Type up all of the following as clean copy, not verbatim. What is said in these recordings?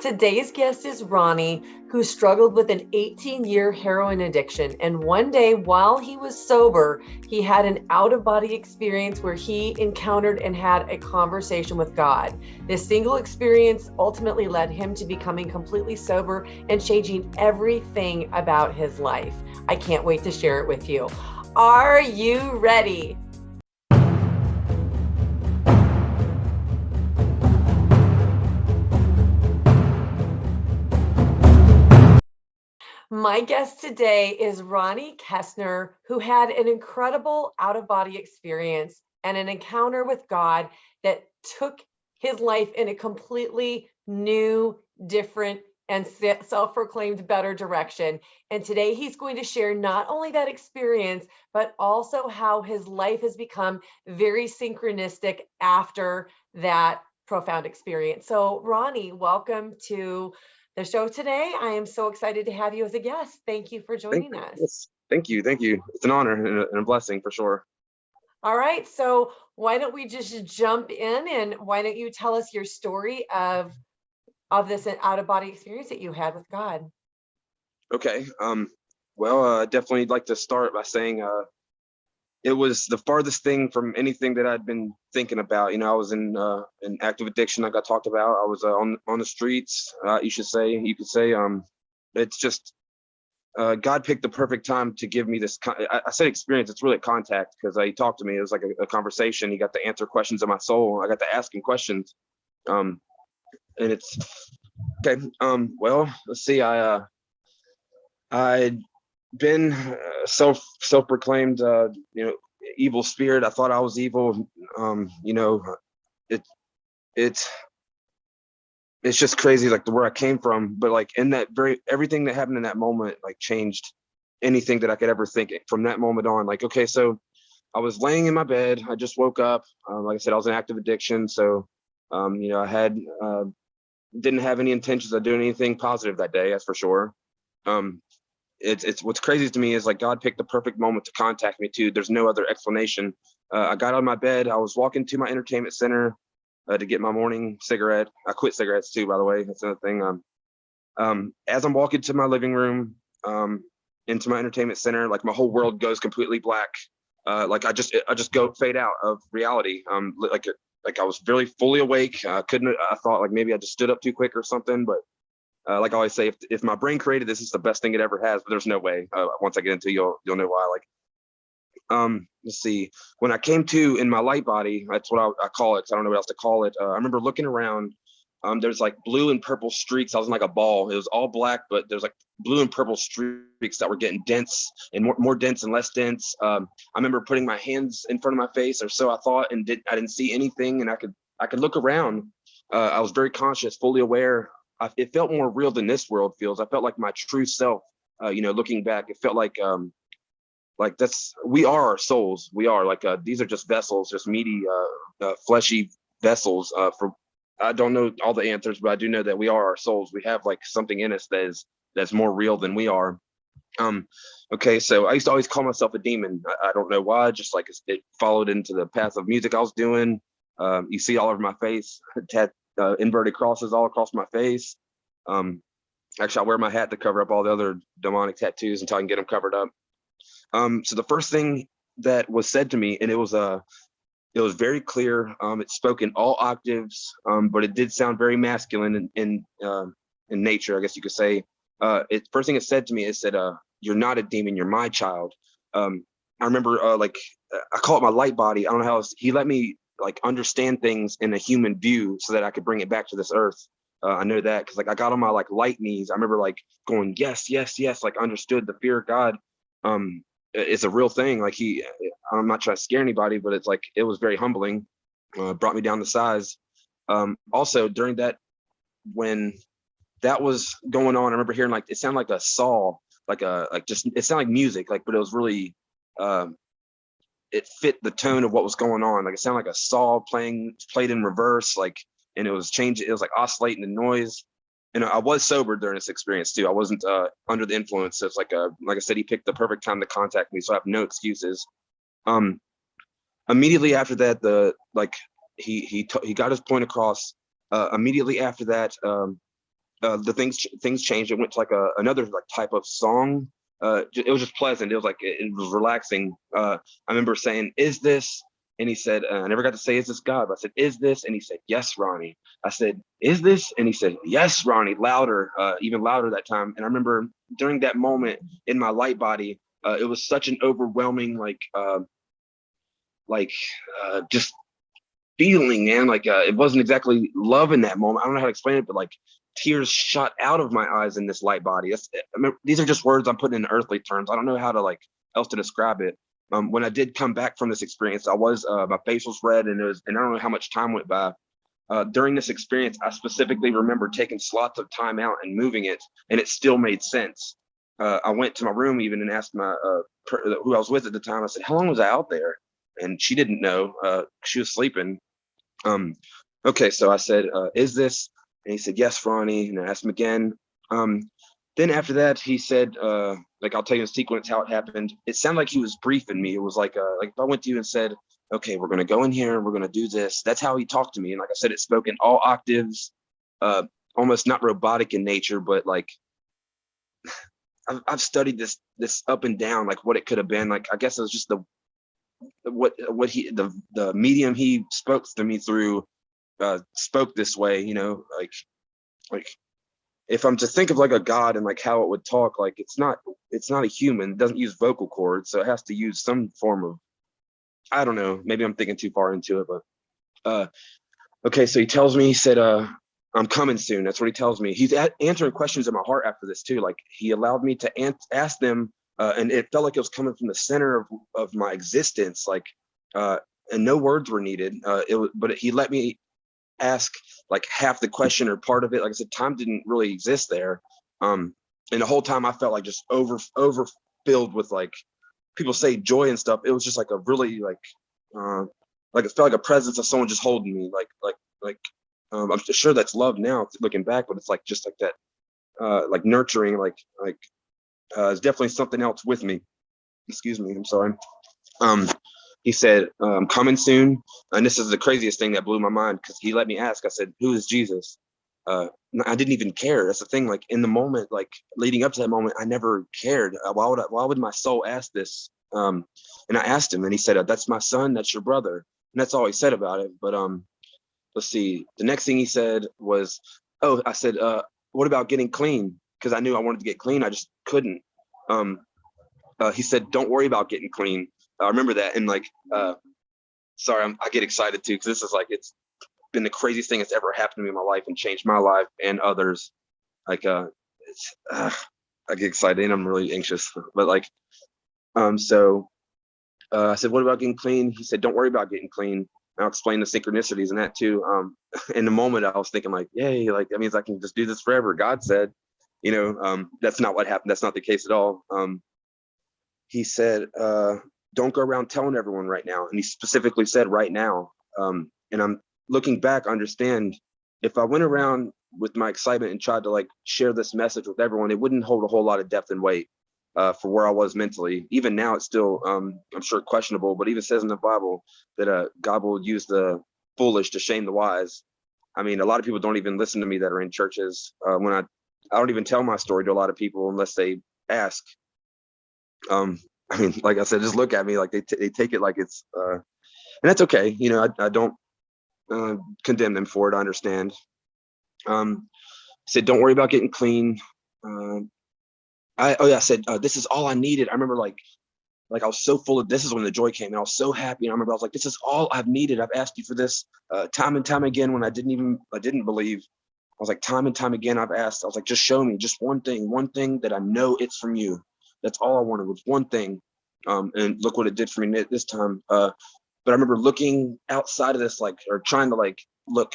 Today's guest is Ronnie, who struggled with an 18-year heroin addiction. And one day, while he was sober, he had an out-of-body experience where he encountered and had a conversation with God. This single experience ultimately led him to becoming completely sober and changing everything about his life. I can't wait to share it with you. Are you ready? My guest today is Ronnie Kessner, who had an incredible out of body experience and an encounter with God that took his life in a completely new, different, and self proclaimed better direction. And today he's going to share not only that experience, but also how his life has become very synchronistic after that profound experience. So, Ronnie, welcome to the show today. I am so excited to have you as a guest. Thank you for joining us. Yes, thank you, thank you. It's an honor and a blessing for sure. All right, so why don't we just jump in, and why don't you tell us your story of this out of body experience that you had with God? Okay. Well, definitely like to start by saying it was the farthest thing from anything that I'd been thinking about. You know, I was in active addiction, like I talked about. I was on the streets. You could say. It's just God picked the perfect time to give me this. I said experience. It's really contact because he talked to me. It was like a conversation. He got to answer questions of my soul. I got to ask him questions. Um, and it's okay. Well, let's see. I'd been self proclaimed, evil spirit. I thought I was evil. It it's it's just crazy, like the where I came from. But like in that very everything that happened in that moment, like changed anything that I could ever think from that moment on. Like, okay, so I was laying in my bed. I just woke up. Like I said, I was in active addiction, so I had didn't have any intentions of doing anything positive that day. That's for sure. Um, it's what's crazy to me is like God picked the perfect moment to contact me too. There's no other explanation. I got out of my bed. I was walking to my entertainment center to get my morning cigarette. I quit cigarettes too, by the way. That's another thing. As I'm walking to my living room, into my entertainment center, like my whole world goes completely black. Like I just go fade out of reality. Like I was very fully awake. Couldn't. I thought like maybe I just stood up too quick or something, but like I always say, if my brain created this, it's the best thing it ever has. But there's no way. Once I get into it, you'll know why. Like, let's see. When I came to in my light body, that's what I call it. 'Cause I don't know what else to call it. I remember looking around. There's like blue and purple streaks. I was in like a ball. It was all black, but there's like blue and purple streaks that were getting dense and more dense and less dense. I remember putting my hands in front of my face, or so I thought, and I didn't see anything, and I could look around. I was very conscious, fully aware. It felt more real than this world feels. I felt like my true self. Looking back, it felt like that's we are our souls. We are like these are just vessels, just meaty, fleshy vessels. For I don't know all the answers, but I do know that we are our souls. We have like something in us that's more real than we are. Um, okay, so I used to always call myself a demon. I don't know why. Just like it followed into the path of music I was doing. You see all over my face, inverted crosses all across my face. Um, Actually, I wear my hat to cover up all the other demonic tattoos until I can get them covered up. So the first thing that was said to me, and it was very clear. It spoke in all octaves, but it did sound very masculine in nature, I guess you could say. First thing it said to me, it said, "You're not a demon. You're my child." I remember, I call it my light body. I don't know how else. He let me like understand things in a human view so that I could bring it back to this earth. I know that because like I got on my like light knees. I remember like going yes, yes, yes. Like understood the fear of God. It's a real thing. Like I'm not trying to scare anybody, but it's like it was very humbling. Brought me down to size. Also during that when that was going on, I remember hearing like it sounded like a saw, like just it sounded like music, like but it was really it fit the tone of what was going on. Like it sounded like a saw played in reverse, like and it was changing. It was like oscillating the noise. And I was sober during this experience too. I wasn't under the influence. So it's like I said, he picked the perfect time to contact me, so I have no excuses. Um, Immediately after that, he got his point across. Immediately after that, the things changed. It went to like another like type of song. It was just pleasant. It was like it was relaxing. I remember saying, "Is this?" And he said, "I never got to say, is this God?" But I said, "Is this?" And he said, "Yes, Ronnie." I said, "Is this?" And he said, "Yes, Ronnie," louder, even louder that time. And I remember during that moment in my light body, it was such an overwhelming just feeling, man. Like it wasn't exactly love in that moment. I don't know how to explain it, but like tears shot out of my eyes in this light body. These are just words I'm putting in earthly terms. I don't know how to like else to describe it. When I did come back from this experience, I was my face was red, and I don't know how much time went by. During this experience, I specifically remember taking slots of time out and moving it, and it still made sense. I went to my room even and asked my who I was with at the time. I said, "How long was I out there?" And she didn't know. She was sleeping. Okay, so I said, "Is this?" And he said, "Yes, Ronnie." And I asked him again. Then after that, he said, like, I'll tell you in sequence how it happened. It sounded like he was briefing me. It was like if I went to you and said, "Okay, we're gonna go in here and we're gonna do this." That's how he talked to me. And like I said, it spoke in all octaves, almost not robotic in nature, but like I've studied this up and down, like what it could have been. Like I guess it was just the medium he spoke to me through spoke this way, like if I'm to think of like a god and like how it would talk, like it's not a human. It doesn't use vocal cords, so it has to use some form of, I don't know, maybe I'm thinking too far into it, but okay, so he tells me, he said, "I'm coming soon." That's what he tells me. He's answering questions in my heart after this too. Like he allowed me to ask them, and it felt like it was coming from the center of my existence. Like, and no words were needed. But he let me ask like half the question or part of it. Like I said, time didn't really exist there. And the whole time I felt like just overfilled with, like people say, joy and stuff. It was just like a really like it felt like a presence of someone just holding me. I'm sure that's love now looking back, but it's like just like that, like nurturing, it's definitely something else with me. Excuse me, I'm sorry. He said, "I'm coming soon." And this is the craziest thing that blew my mind, because he let me ask. I said, "Who is Jesus?" I didn't even care. That's the thing. Like in the moment, like leading up to that moment, I never cared. Why would my soul ask this? And I asked him, and he said, "That's my son. That's your brother." And that's all he said about it. But let's see. The next thing he said was, "Oh," I said, "What about getting clean?" Because I knew I wanted to get clean. I just couldn't. He said, "Don't worry about getting clean." I remember that. And like, sorry, I get excited too, because this is like, it's been the craziest thing that's ever happened to me in my life and changed my life and others. Like, I get excited and I'm really anxious. But like, so I said, "What about getting clean?" He said, "Don't worry about getting clean." I'll explain the synchronicities and that too. In the moment, I was thinking like, "Yay! Like that means I can just do this forever." God said, that's not what happened. That's not the case at all. He said, "Don't go around telling everyone right now." And he specifically said right now. And I'm looking back, I understand if I went around with my excitement and tried to like share this message with everyone, it wouldn't hold a whole lot of depth and weight for where I was mentally. Even now, it's still, I'm sure, questionable, but it even says in the Bible that God will use the foolish to shame the wise. I mean, a lot of people don't even listen to me that are in churches. When I don't even tell my story to a lot of people unless they ask. I mean, like I said, just look at me like they take it like it's, and that's okay. I don't condemn them for it. I understand. He said, "Don't worry about getting clean." I said, "This is all I needed." I remember like I was so full of, this is when the joy came, and I was so happy. And I remember I was like, "This is all I've needed. I've asked you for this time and time again when I didn't believe." I was like, time and time again, I've asked. I was like, "Just show me just one thing that I know it's from you." That's all I wanted, was one thing. And look what it did for me this time. But I remember looking outside of this, like, or trying to like look.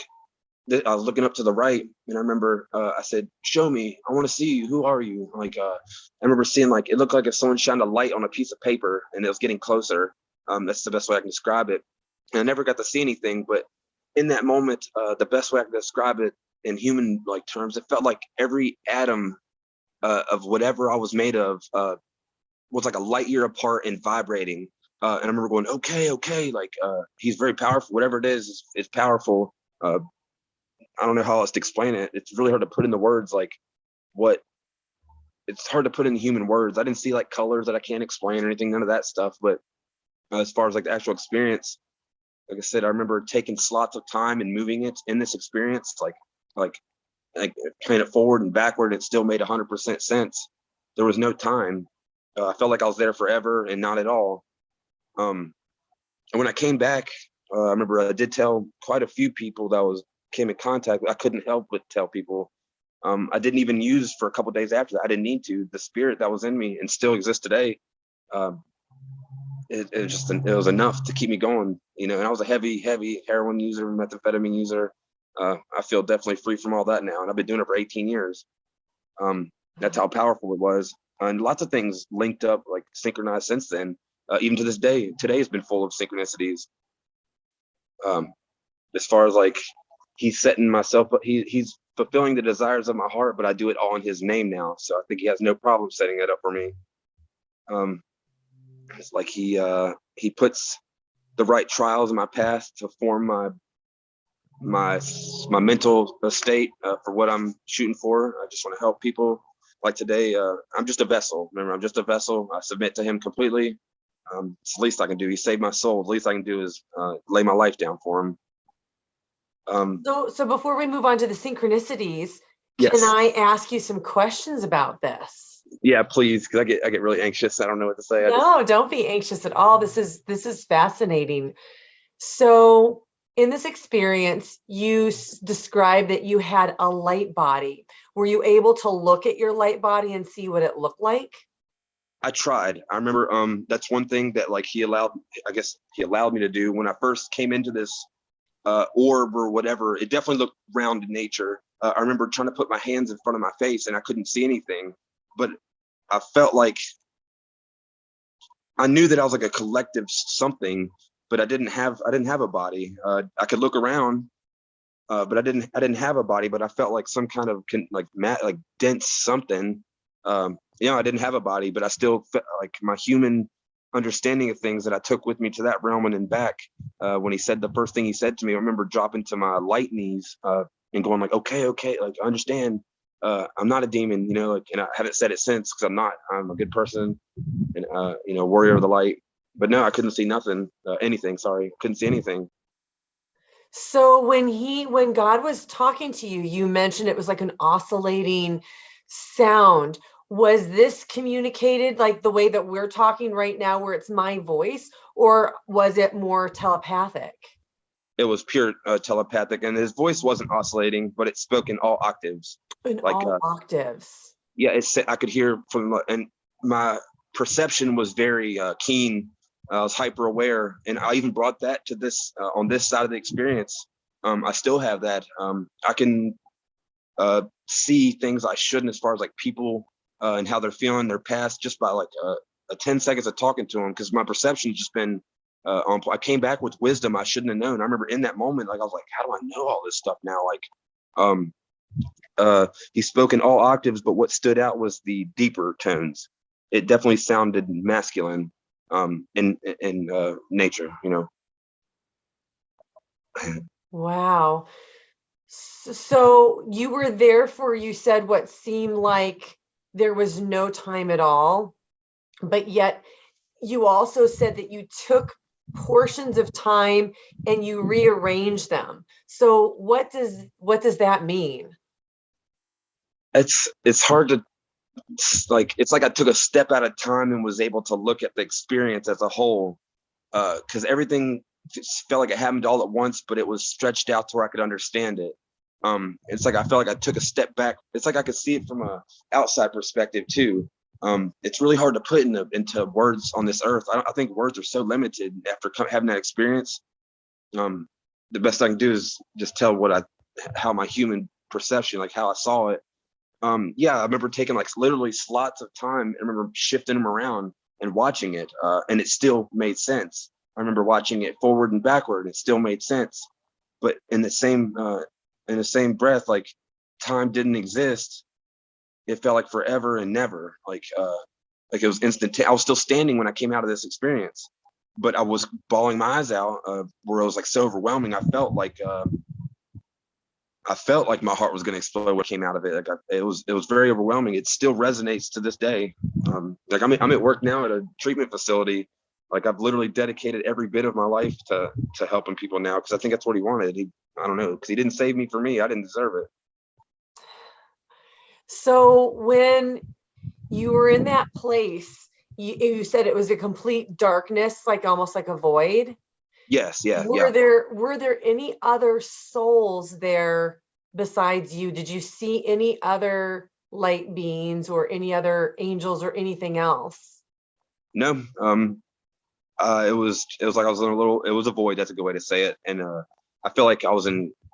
I was looking up to the right, and I remember I said, "Show me. I want to see you. Who are you?" Like, I remember seeing, like, it looked like if someone shined a light on a piece of paper, and it was getting closer. That's the best way I can describe it. And I never got to see anything, but in that moment, the best way I can describe it in human like terms, it felt like every atom of whatever I was made of was like a light year apart and vibrating. And I remember going, okay, like he's very powerful. Whatever it is powerful. I don't know how else to explain it. It's really hard to put into words, like what it's hard to put in human words. I didn't see like colors that I can't explain or anything, none of that stuff. But as far as like the actual experience, like I said, I remember taking slots of time and moving it in this experience, like playing it forward and backward. It still made 100% sense. There was no time. I felt like I was there forever and not at all. And when I came back, I remember I did tell quite a few people that came in contact with. I couldn't help but tell people. I didn't even use for a couple of days after that. I didn't need to. The spirit that was in me and still exists today, it was enough to keep me going, you know. And I was a heavy heroin user, methamphetamine user. I feel definitely free from all that now, and I've been doing it for 18 years. That's how powerful it was, and lots of things linked up, like synchronized since then. Even to this day, today has been full of synchronicities. As far as like he's setting myself up, he's fulfilling the desires of my heart, but I do it all in his name now. So I think he has no problem setting it up for me. It's like he puts the right trials in my path to form my mental state for what I'm shooting for. I just want to help people. Like today, I'm just a vessel. Remember, I'm just a vessel. I submit to him completely. It's the least I can do. He saved my soul. The least I can do is lay my life down for him. So before we move on to the synchronicities, Yes. can I ask you some questions about this? Yeah, please, because I get really anxious. I don't know what to say. No, don't be anxious at all. This is fascinating. So in this experience, you described that you had a light body. Were you able to look at your light body and see what it looked like? I tried. I remember that's one thing that like he allowed me to do when I first came into this orb or whatever. It definitely looked round in nature. I remember trying to put my hands in front of my face and I couldn't see anything, but I felt like I knew that I was like a collective something, but I didn't have a body. I could look around, but I didn't have a body, but I felt like some kind of like dense something. I didn't have a body, but I still felt like my human understanding of things that I took with me to that realm and then back. When he said the first thing he said to me, I remember dropping to my light knees and going like, okay, like I understand. I'm not a demon, you know, like, and I haven't said it since because I'm a good person and warrior of the light. But no, I couldn't see nothing, anything. Sorry, couldn't see anything. So when God was talking to you, you mentioned it was like an oscillating sound. Was this communicated like the way that we're talking right now, where it's my voice, or was it more telepathic? It was pure telepathic, and his voice wasn't oscillating, but it spoke in all octaves. In all octaves. Yeah, I could hear and my perception was very keen. I was hyper aware, and I even brought that to this on this side of the experience. I still have that. I can see things I shouldn't, as far as like people and how they're feeling, their past, just by like a 10 seconds of talking to them, because my perception's just been on. I came back with wisdom I shouldn't have known. I remember in that moment, like I was like, how do I know all this stuff now? Like, he spoke in all octaves, but what stood out was the deeper tones. It definitely sounded masculine in nature, you know. Wow. So you were there for, you said, what seemed like there was no time at all, but yet you also said that you took portions of time and you rearranged them. So what does that mean? It's hard to, like, it's like I took a step at a time and was able to look at the experience as a whole, because everything just felt like it happened all at once, but it was stretched out to where I could understand it. It's like I felt like I took a step back. It's like I could see it from a outside perspective too. It's really hard to put into words on this earth. I think words are so limited after having that experience. The best I can do is just tell how my human perception, like how I saw it. I remember taking like literally slots of time. I remember shifting them around and watching it, and it still made sense. I remember watching it forward and backward. It still made sense, but in the same breath, like time didn't exist. It felt like forever and never. Like it was instant. I was still standing when I came out of this experience, but I was bawling my eyes out, where it was like so overwhelming. I felt like I felt like my heart was going to explode when it came out of it. Like it was very overwhelming. It still resonates to this day. Like I'm at work now at a treatment facility. Like I've literally dedicated every bit of my life to helping people now, because I think that's what he wanted. I don't know, because he didn't save me for me. I didn't deserve it. So when you were in that place, you said it was a complete darkness, like almost like a void. Yes, yeah. Were there any other souls there besides you? Did you see any other light beings or any other angels or anything else? No. It was like I was in it was a void. That's a good way to say it. And I feel like I was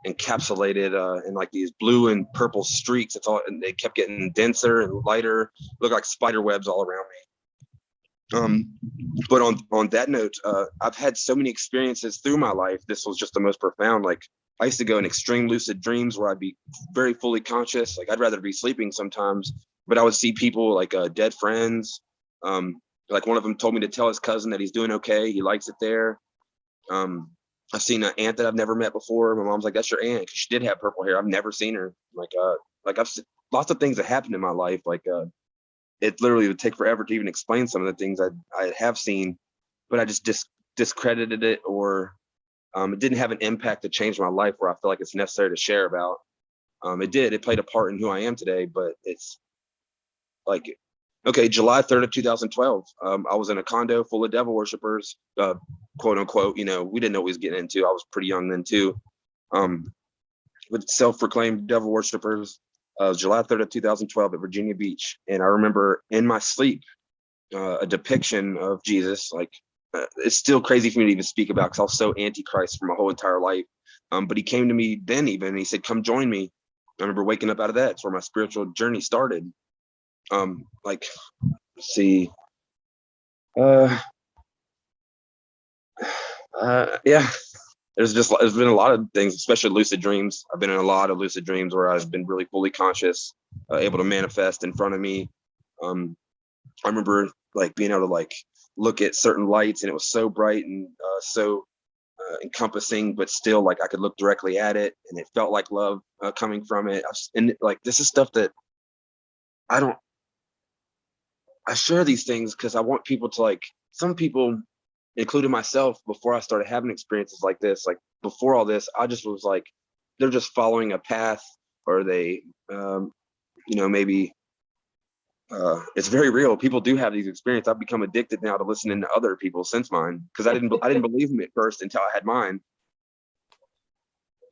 encapsulated in like these blue and purple streaks. And they kept getting denser and lighter. Looked like spider webs all around me. But on that note, I've had so many experiences through my life. This was just the most profound. Like I used to go in extreme lucid dreams where I'd be very fully conscious. Like I'd rather be sleeping sometimes, but I would see people like dead friends. Like one of them told me to tell his cousin that he's doing okay. He likes it there. I've seen an aunt that I've never met before. My mom's like, "That's your aunt," because she did have purple hair. I've never seen her. Like I've seen lots of things that happened in my life. Like it literally would take forever to even explain some of the things I have seen, but I just discredited it, or it didn't have an impact to change my life where I feel like it's necessary to share about. It did. It played a part in who I am today, but it's like, okay, July 3rd of 2012, I was in a condo full of devil worshippers, quote unquote. You know, we didn't know what we was getting into. I was pretty young then too. With self-proclaimed devil worshippers. July 3rd of 2012 at Virginia Beach. And I remember in my sleep, a depiction of Jesus. Like it's still crazy for me to even speak about, because I was so anti-Christ for my whole entire life. But he came to me then even, and he said, "Come join me." I remember waking up out of that. It's where my spiritual journey started. Like, let's see. Yeah. There's been a lot of things, especially lucid dreams. I've been in a lot of lucid dreams where I've been really fully conscious, able to manifest in front of me. I remember like being able to like look at certain lights, and it was so bright and so encompassing, but still like I could look directly at it, and it felt like love coming from it. And like this is stuff that I share these things because I want people to, like, some people, including myself, before I started having experiences like this, like before all this, I just was like, they're just following a path, or they, maybe it's very real. People do have these experiences. I've become addicted now to listening to other people since mine, because I didn't believe them at first until I had mine.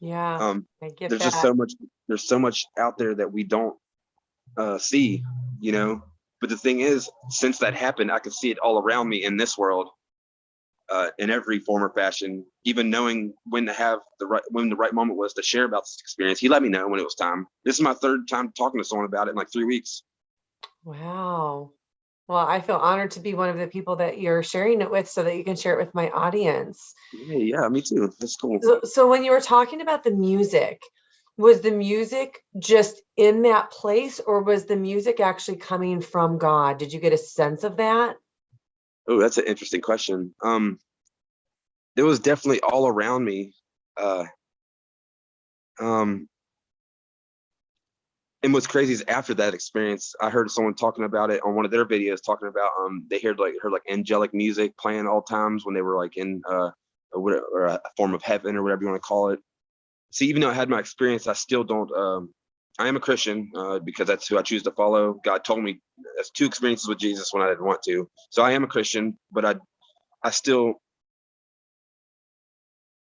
Yeah, I get There's that. just there's so much out there that we don't see, you know. But the thing is, since that happened, I could see it all around me in this world, in every form or fashion. Even knowing when the right moment was to share about this experience. He let me know when it was time. This is my third time talking to someone about it in like 3 weeks. Wow. Well, I feel honored to be one of the people that you're sharing it with so that you can share it with my audience. Yeah, me too. That's cool. So when you were talking about the music, was the music just in that place, or was the music actually coming from God? Did you get a sense of that? Oh, that's an interesting question. It was definitely all around me. Uh, um, and what's crazy is after that experience, I heard someone talking about it on one of their videos, talking about they heard like angelic music playing all times when they were like in or a form of heaven, or whatever you want to call it. See, even though I had my experience, I still don't. I am a Christian because that's who I choose to follow. God told me that's 2 experiences with Jesus when I didn't want to. So I am a Christian, but I still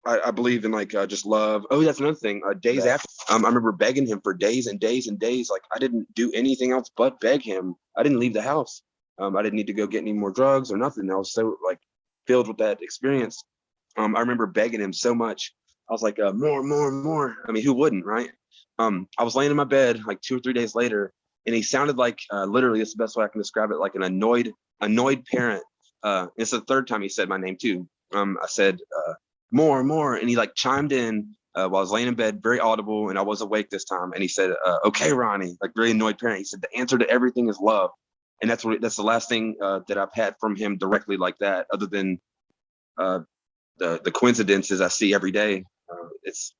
I believe in like just love. Oh, that's another thing. Days after, I remember begging him for days and days and days. Like I didn't do anything else but beg him. I didn't leave the house. I didn't need to go get any more drugs or nothing. I was so like filled with that experience. I remember begging him so much. I was like, more, more, more. I mean, who wouldn't, right? I was laying in my bed like 2 or 3 days later, and he sounded like literally, it's the best way I can describe it, like an annoyed parent. It's the 3rd time he said my name too. I said, more, and he like chimed in while I was laying in bed, very audible, and I was awake this time. And he said, "Okay, Ronnie," like very annoyed parent. He said, "The answer to everything is love," and that's the last thing that I've had from him directly like that, other than the coincidences I see every day. It's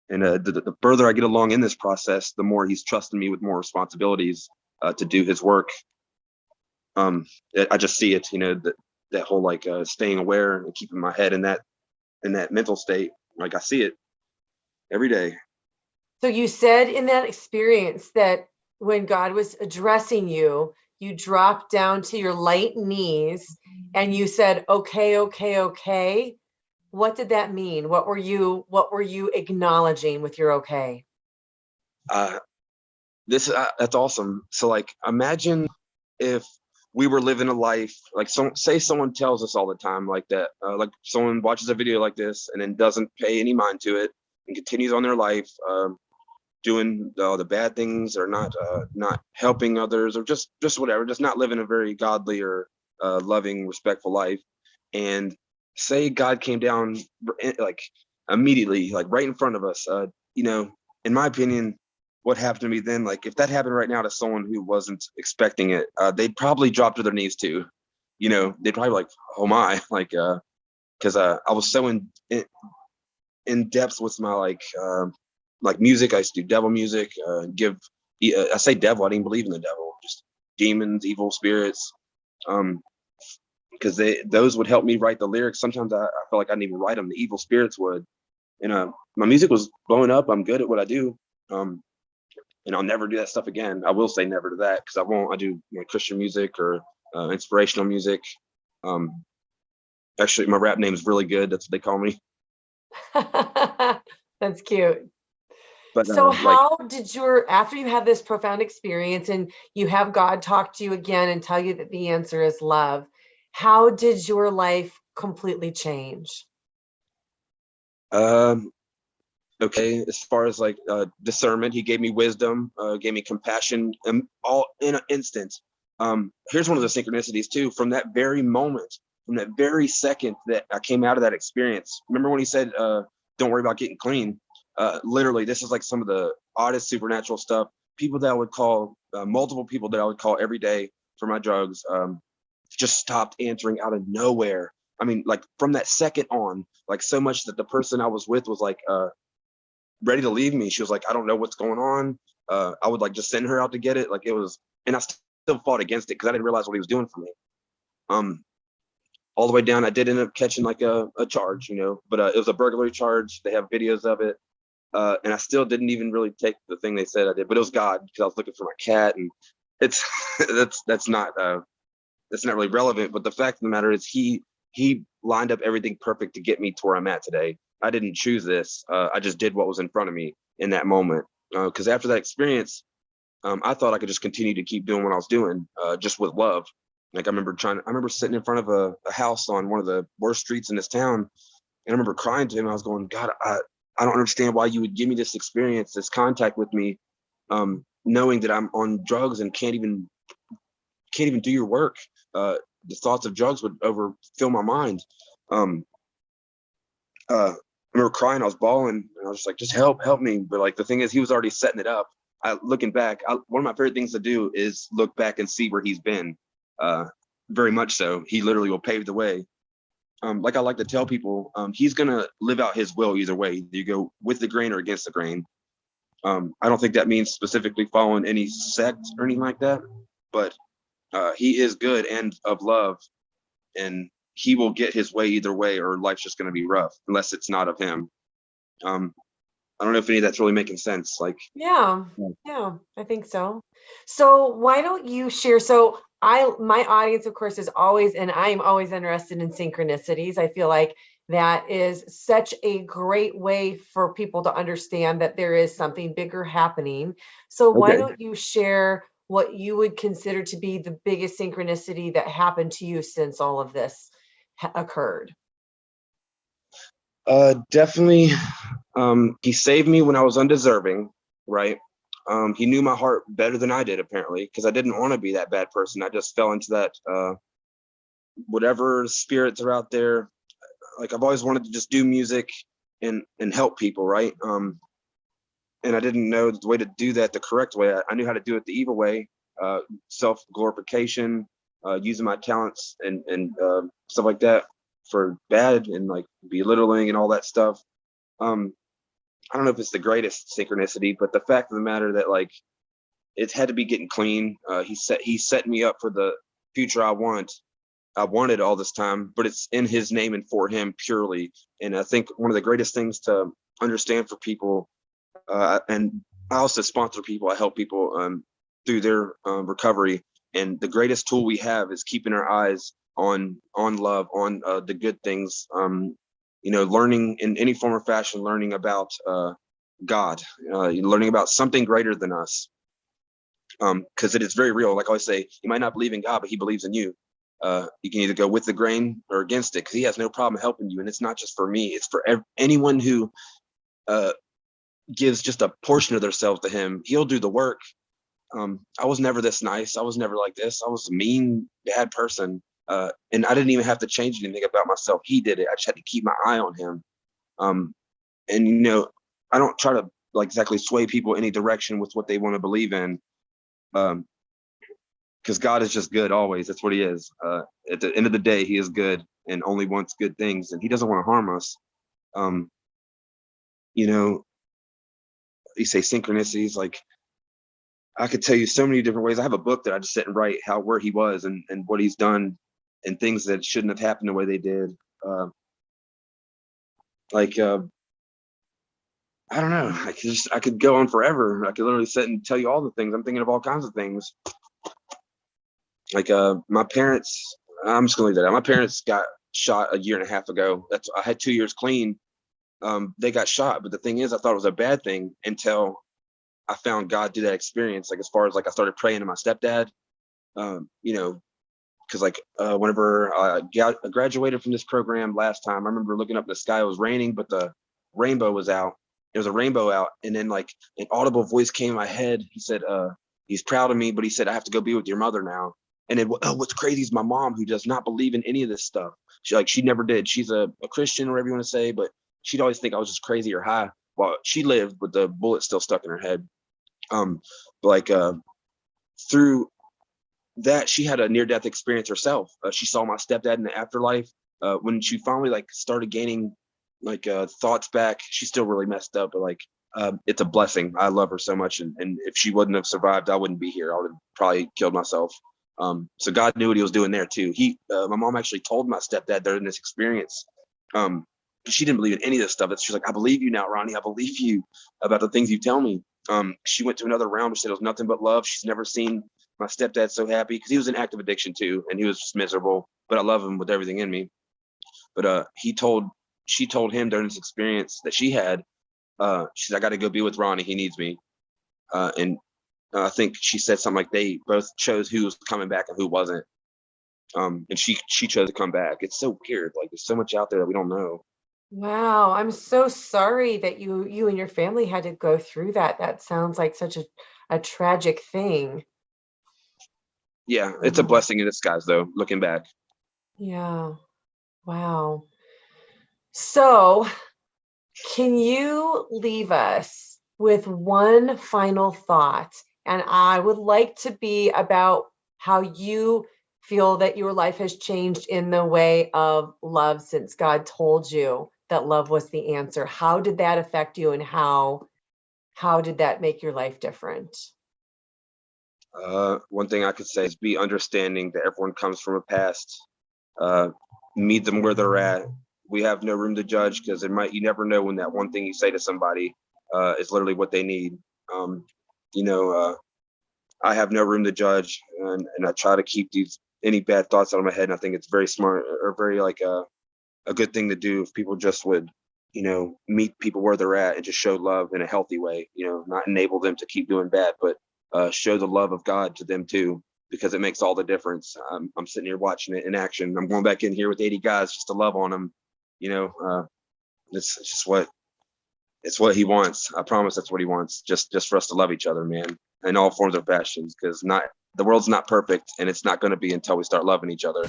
And the further I get along in this process, the more he's trusting me with more responsibilities to do his work. I just see it, that whole like staying aware and keeping my head in that mental state. Like I see it every day. So you said in that experience that when God was addressing you, you dropped down to your light knees and you said, okay, okay, okay. What did that mean? What were you acknowledging with your okay? Uh, that's awesome. So like, imagine if we were living a life like say someone tells us all the time like that, like someone watches a video like this and then doesn't pay any mind to it and continues on their life, doing the bad things, or not helping others, or just whatever, just not living a very godly or loving, respectful life. And say God came down like immediately, like right in front of us. In my opinion, what happened to me then, like if that happened right now to someone who wasn't expecting it, they'd probably drop to their knees too. They'd probably like, oh my, like because I was so in depth with my like music. I used to do devil music, I say devil, I didn't believe in the devil, just demons, evil spirits, because those would help me write the lyrics. Sometimes I felt like I didn't even write them, the evil spirits would. And my music was blowing up. I'm good at what I do, and I'll never do that stuff again. I will say never to that, because I do Christian music or inspirational music. Actually, my rap name is Really Good, that's what they call me. That's cute. But So like, how did after you have this profound experience and you have God talk to you again and tell you that the answer is love, how did your life completely change? Okay, as far as like discernment, he gave me wisdom, gave me compassion, all in an instant. Here's one of the synchronicities too. From that very moment, from that very second that I came out of that experience, remember when he said, don't worry about getting clean? Literally, this is like some of the oddest supernatural stuff. People that I would call, multiple people that I would call every day for my drugs, just stopped answering out of nowhere. I mean, like from that second on, like so much that the person I was with was like ready to leave me. She was like, I don't know what's going on. I would like just send her out to get it. Like it was, and I still fought against it because I didn't realize what he was doing for me. All the way down, I did end up catching like a charge, but it was a burglary charge. They have videos of it. And I still didn't even really take the thing they said I did, but it was God, because I was looking for my cat, and it's that's not really relevant. But the fact of the matter is, he lined up everything perfect to get me to where I'm at today. I didn't choose this. I just did what was in front of me in that moment. Because after that experience, I thought I could just continue to keep doing what I was doing, just with love. Like I remember sitting in front of a house on one of the worst streets in this town, and I remember crying to him. I was going, God, I don't understand why you would give me this experience, this contact with me, knowing that I'm on drugs and can't even do your work. The thoughts of drugs would overfill my mind. I remember crying, I was bawling, and I was just like, just help me. But like the thing is, he was already setting it up. Looking back, one of my favorite things to do is look back and see where he's been. Very much so. He literally will pave the way. Like I like to tell people, he's gonna live out his will either way. You go with the grain or against the grain. I don't think that means specifically following any sect or anything like that, but he is good and of love, and he will get his way either way, or life's just going to be rough unless it's not of him. I don't know if any of that's really making sense. Like, Yeah, I think so. So why don't you share? So my audience, of course, is always, and I'm always interested in synchronicities. I feel like that is such a great way for people to understand that there is something bigger happening. So why okay, don't you share what you would consider to be the biggest synchronicity that happened to you since all of this occurred? definitely. He saved me when I was undeserving, right? He knew my heart better than I did, apparently, because I didn't want to be that bad person. I just fell into that, whatever spirits are out there. Like I've always wanted to just do music and help people, right? And I didn't know the way to do that the correct way. I knew how to do it the evil way, self glorification, using my talents and stuff like that for bad, and like belittling and all that stuff. I don't know if it's the greatest synchronicity, but the fact of the matter that like it had to be getting clean. He set me up for the future I wanted all this time, but it's in his name and for him purely. And I think one of the greatest things to understand for people, and I also sponsor people, I help people through their recovery. And the greatest tool we have is keeping our eyes on love, on the good things. Learning in any form or fashion, learning about God, learning about something greater than us. Because it is very real. Like I always say, you might not believe in God, but he believes in you. You can either go with the grain or against it, because he has no problem helping you. And it's not just for me, it's for anyone who gives just a portion of themselves to him. He'll do the work. I was never this nice. I was never like this. I was a mean, bad person. And I didn't even have to change anything about myself. He did it. I just had to keep my eye on him. And I don't try to like exactly sway people any direction with what they want to believe in. Because God is just good always. That's what he is. At the end of the day, he is good and only wants good things, and he doesn't want to harm us. You say synchronicities, like I could tell you so many different ways. I have a book that I just sit and write where he was and what he's done and things that shouldn't have happened the way they did. I don't know. I could go on forever. I could literally sit and tell you all the things. I'm thinking of all kinds of things. Like my parents, I'm just gonna leave that out. My parents got shot a year and a half ago. I had 2 years clean. They got shot, but the thing is, I thought it was a bad thing until I found God through that experience. Like as far as like I started praying to my stepdad, because whenever I graduated from this program last time, I remember looking up in the sky. It was raining, but the rainbow was out. There was a rainbow out, and then like an audible voice came in my head. He said, he's proud of me, but he said, I have to go be with your mother now. And then what's crazy is my mom, who does not believe in any of this stuff. She never did. She's a Christian, or whatever you want to say, but she'd always think I was just crazy or high. Well, she lived, but the bullet still stuck in her head. Through that, she had a near-death experience herself. She saw my stepdad in the afterlife. When she finally like started gaining thoughts back, she's still really messed up, but it's a blessing. I love her so much, and if she wouldn't have survived, I wouldn't be here. I would have probably killed myself. So God knew what he was doing there too. My mom actually told my stepdad during this experience, she didn't believe in any of this stuff. She's like, I believe you now, Ronnie. I believe you about the things you tell me. She went to another realm. She said it was nothing but love. She's never seen my stepdad so happy, because he was in active addiction too, and he was just miserable, but I love him with everything in me. But she told him during this experience that she had, she said, I got to go be with Ronnie. He needs me. And I think she said something like they both chose who was coming back and who wasn't. And she chose to come back. It's so weird. Like there's so much out there that we don't know. Wow, I'm so sorry that you and your family had to go through that. That sounds like such a tragic thing. Yeah, it's a blessing in disguise though, looking back. Yeah. Wow. So, can you leave us with one final thought? And I would like to be about how you feel that your life has changed in the way of love since God told you that love was the answer. How did that affect you, and how did that make your life different? One thing I could say is be understanding that everyone comes from a past. Meet them where they're at. We have no room to judge, because you never know when that one thing you say to somebody is literally what they need. I have no room to judge, and I try to keep any bad thoughts out of my head. And I think it's very smart, or very a good thing to do, if people just would, meet people where they're at and just show love in a healthy way. Not enable them to keep doing bad, but show the love of God to them too, because it makes all the difference. I'm sitting here watching it in action. I'm going back in here with 80 guys just to love on them. It's just it's what he wants. I promise that's what he wants. Just for us to love each other, man, in all forms of fashions, because the world's not perfect, and it's not going to be until we start loving each other.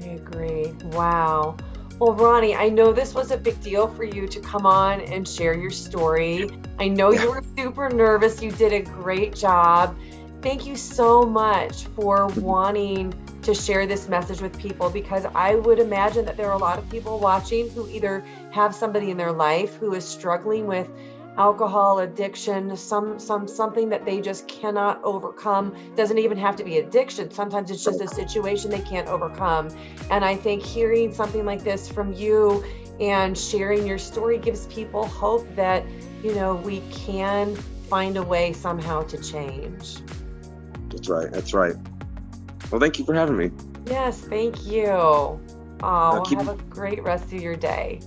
I agree. Wow. Well, Ronnie, I know this was a big deal for you to come on and share your story. I know you were super nervous. You did a great job. thank you so much for wanting to share this message with people, because I would imagine that there are a lot of people watching who either have somebody in their life who is struggling with alcohol addiction, something that they just cannot overcome. Doesn't even have to be addiction. Sometimes it's just a situation they can't overcome. And I think hearing something like this from you and sharing your story gives people hope that, you know, we can find a way somehow to change. That's right. That's right. Well, thank you for having me. Yes, thank you. Oh, have a great rest of your day.